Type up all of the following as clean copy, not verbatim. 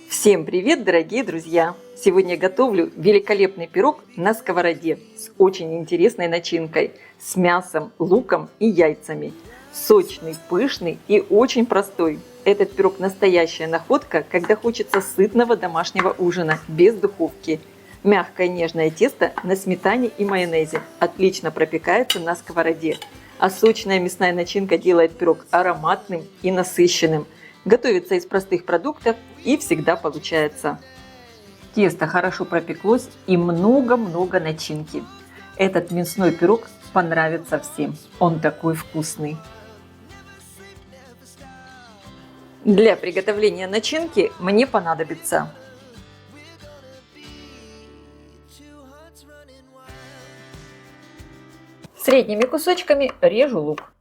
Всем привет, дорогие друзья! Сегодня я готовлю великолепный пирог на сковороде с очень интересной начинкой, с мясом, луком и яйцами. Сочный, пышный и очень простой. Этот пирог настоящая находка, когда хочется сытного домашнего ужина, без духовки. Мягкое нежное тесто на сметане и майонезе отлично пропекается на сковороде. А сочная мясная начинка делает пирог ароматным и насыщенным. Готовится из простых продуктов и всегда получается. Тесто хорошо пропеклось и много-много начинки. Этот мясной пирог понравится всем. Он такой вкусный. Для приготовления начинки мне понадобится средними кусочками режу лук.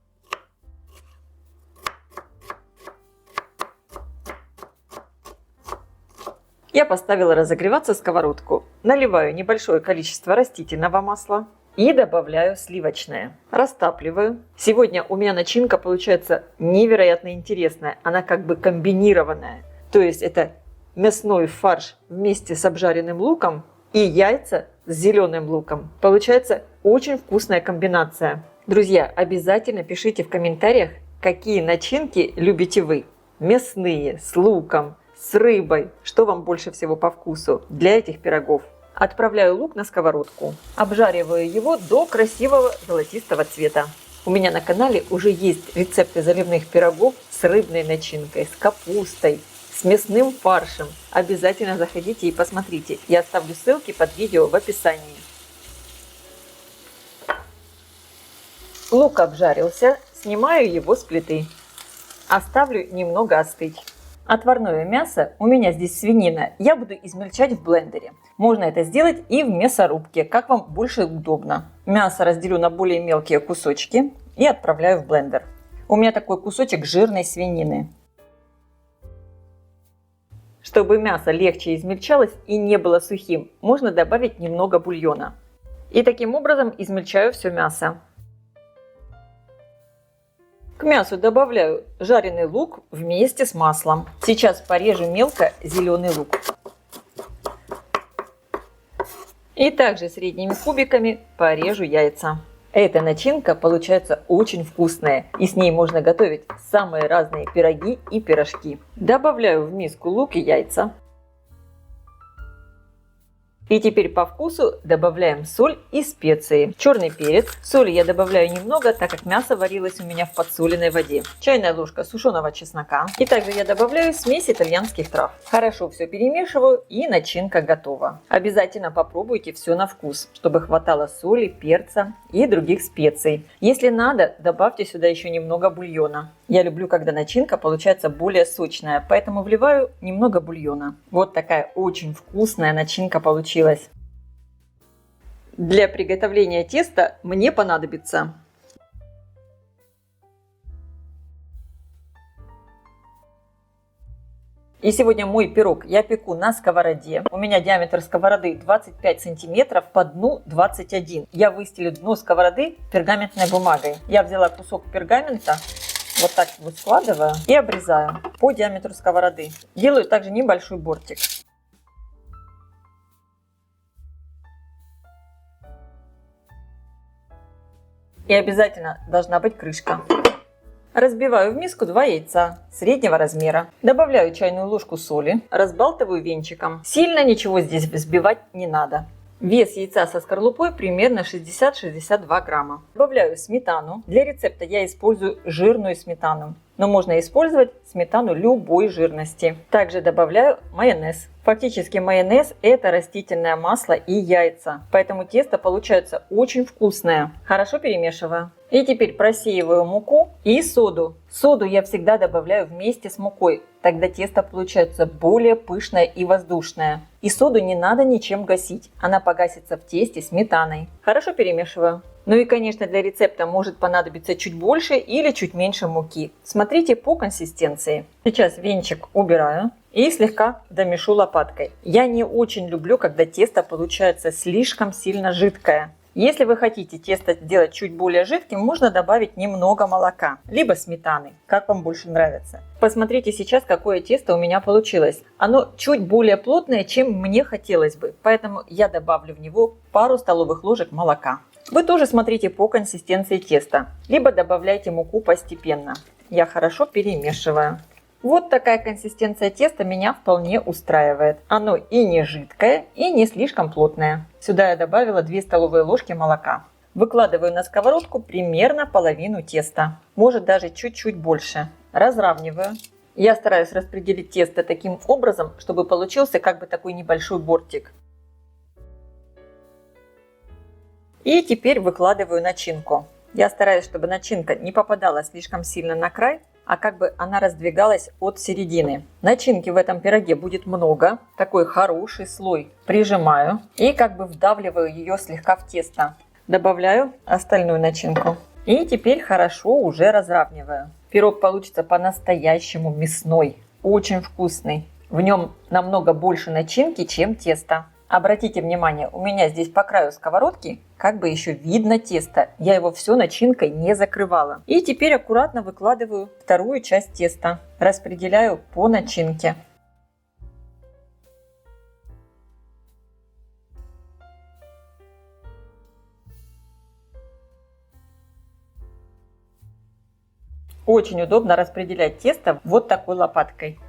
Я поставила разогреваться сковородку. Наливаю небольшое количество растительного масла и добавляю сливочное. Растапливаю. Сегодня у меня начинка получается невероятно интересная. Она как бы комбинированная. То есть это мясной фарш вместе с обжаренным луком и яйца с зеленым луком. Получается очень вкусная комбинация. Друзья, обязательно пишите в комментариях, какие начинки любите вы. Мясные, с луком, с рыбой, что вам больше всего по вкусу для этих пирогов. Отправляю лук на сковородку, обжариваю его до красивого золотистого цвета. У меня на канале уже есть рецепты заливных пирогов с рыбной начинкой, с капустой, с мясным фаршем. Обязательно заходите и посмотрите. Я оставлю ссылки под видео в описании. Лук обжарился, снимаю его с плиты. Оставлю немного остыть. Отварное мясо, у меня здесь свинина, я буду измельчать в блендере. Можно это сделать и в мясорубке, как вам больше удобно. Мясо разделю на более мелкие кусочки и отправляю в блендер. У меня такой кусочек жирной свинины. Чтобы мясо легче измельчалось и не было сухим, можно добавить немного бульона. И таким образом измельчаю все мясо. К мясу добавляю жареный лук вместе с маслом. Сейчас порежу мелко зеленый лук. И также средними кубиками порежу яйца. Эта начинка получается очень вкусная, и с ней можно готовить самые разные пироги и пирожки. Добавляю в миску лук и яйца. И теперь по вкусу добавляем соль и специи. Черный перец. Соли я добавляю немного, так как мясо варилось у меня в подсоленной воде. Чайная ложка сушеного чеснока. И также я добавляю смесь итальянских трав. Хорошо все перемешиваю и начинка готова. Обязательно попробуйте все на вкус, чтобы хватало соли, перца и других специй. Если надо, добавьте сюда еще немного бульона. Я люблю, когда начинка получается более сочная, поэтому вливаю немного бульона. Вот такая очень вкусная начинка получилась. Для приготовления теста мне понадобится И сегодня мой пирог я пеку на сковороде. У меня диаметр сковороды 25 сантиметров, по дну 21. Я выстелю дно сковороды пергаментной бумагой. Я взяла кусок пергамента, вот так его складываю и обрезаю по диаметру сковороды. Делаю также небольшой бортик. И обязательно должна быть крышка. Разбиваю в миску 2 яйца среднего размера. Добавляю чайную ложку соли. Разбалтываю венчиком. Сильно ничего здесь взбивать не надо. Вес яйца со скорлупой примерно 60-62 грамма. Добавляю сметану. Для рецепта я использую жирную сметану, но можно использовать сметану любой жирности. Также добавляю майонез. Фактически майонез — это растительное масло и яйца, поэтому тесто получается очень вкусное. Хорошо перемешиваю. И теперь просеиваю муку и соду. Соду я всегда добавляю вместе с мукой, тогда тесто получается более пышное и воздушное. И соду не надо ничем гасить, она погасится в тесте сметаной. Хорошо перемешиваю. Ну и, конечно, для рецепта может понадобиться чуть больше или чуть меньше муки. Смотрите по консистенции. Сейчас венчик убираю и слегка домешу лопаткой. Я не очень люблю, когда тесто получается слишком сильно жидкое. Если вы хотите тесто сделать чуть более жидким, можно добавить немного молока, либо сметаны, как вам больше нравится. Посмотрите сейчас, какое тесто у меня получилось. Оно чуть более плотное, чем мне хотелось бы, поэтому я добавлю в него пару столовых ложек молока. Вы тоже смотрите по консистенции теста, либо добавляйте муку постепенно. Я хорошо перемешиваю. Вот такая консистенция теста меня вполне устраивает. Оно и не жидкое, и не слишком плотное. Сюда я добавила 2 столовые ложки молока. Выкладываю на сковородку примерно половину теста, может даже чуть-чуть больше. Разравниваю. Я стараюсь распределить тесто таким образом, чтобы получился как бы такой небольшой бортик. И теперь выкладываю начинку. Я стараюсь, чтобы начинка не попадала слишком сильно на край, а как бы она раздвигалась от середины. Начинки в этом пироге будет много, такой хороший слой. Прижимаю и как бы вдавливаю ее слегка в тесто. Добавляю остальную начинку. И теперь хорошо уже разравниваю. Пирог получится по-настоящему мясной, очень вкусный. В нем намного больше начинки, чем теста. Обратите внимание, у меня здесь по краю сковородки как бы еще видно тесто. Я его все начинкой не закрывала. И теперь аккуратно выкладываю вторую часть теста. Распределяю по начинке. Очень удобно распределять тесто вот такой лопаткой.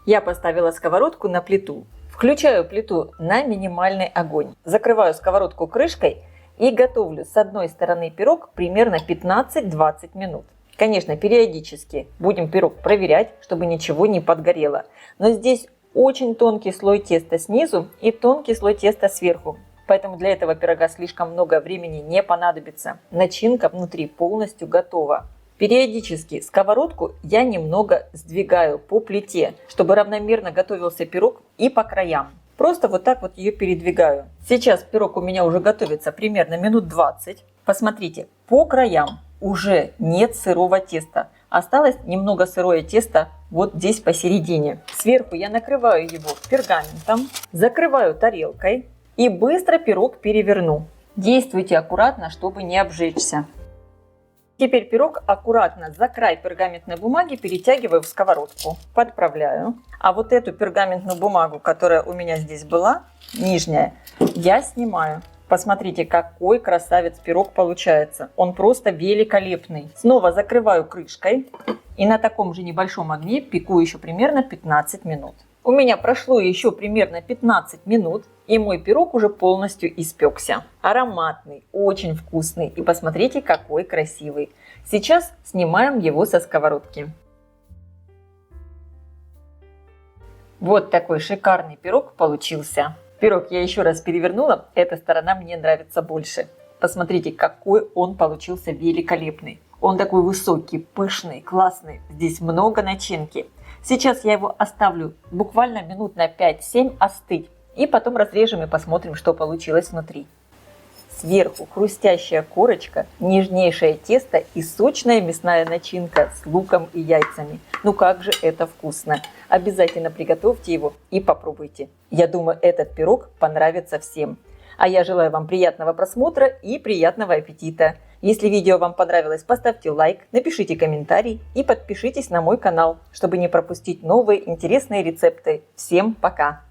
Я поставила сковородку на плиту. Включаю плиту на минимальный огонь. Закрываю сковородку крышкой и готовлю с одной стороны пирог примерно 15-20 минут. Конечно, периодически будем пирог проверять, чтобы ничего не подгорело. Но здесь очень тонкий слой теста снизу и тонкий слой теста сверху. Поэтому для этого пирога слишком много времени не понадобится. Начинка внутри полностью готова. Периодически сковородку я немного сдвигаю по плите, чтобы равномерно готовился пирог и по краям. Просто вот так вот ее передвигаю. Сейчас пирог у меня уже готовится примерно минут 20. Посмотрите, по краям уже нет сырого теста. Осталось немного сырое тесто вот здесь посередине. Сверху я накрываю его пергаментом, закрываю тарелкой и быстро пирог переверну. Действуйте аккуратно, чтобы не обжечься. Теперь пирог аккуратно за край пергаментной бумаги перетягиваю в сковородку, подправляю. А вот эту пергаментную бумагу, которая у меня здесь была, нижняя, я снимаю. Посмотрите, какой красавец пирог получается. Он просто великолепный. Снова закрываю крышкой и на таком же небольшом огне пеку еще примерно 15 минут. У меня прошло еще примерно 15 минут, и мой пирог уже полностью испекся. Ароматный, очень вкусный, и посмотрите, какой красивый. Сейчас снимаем его со сковородки. Вот такой шикарный пирог получился. Пирог я еще раз перевернула, эта сторона мне нравится больше. Посмотрите, какой он получился великолепный. Он такой высокий, пышный, классный. Здесь много начинки. Сейчас я его оставлю буквально минут на 5-7 остыть. И потом разрежем и посмотрим, что получилось внутри. Сверху хрустящая корочка, нежнейшее тесто и сочная мясная начинка с луком и яйцами. Ну как же это вкусно! Обязательно приготовьте его и попробуйте. Я думаю, этот пирог понравится всем. А я желаю вам приятного просмотра и приятного аппетита. Если видео вам понравилось, поставьте лайк, напишите комментарий и подпишитесь на мой канал, чтобы не пропустить новые интересные рецепты. Всем пока!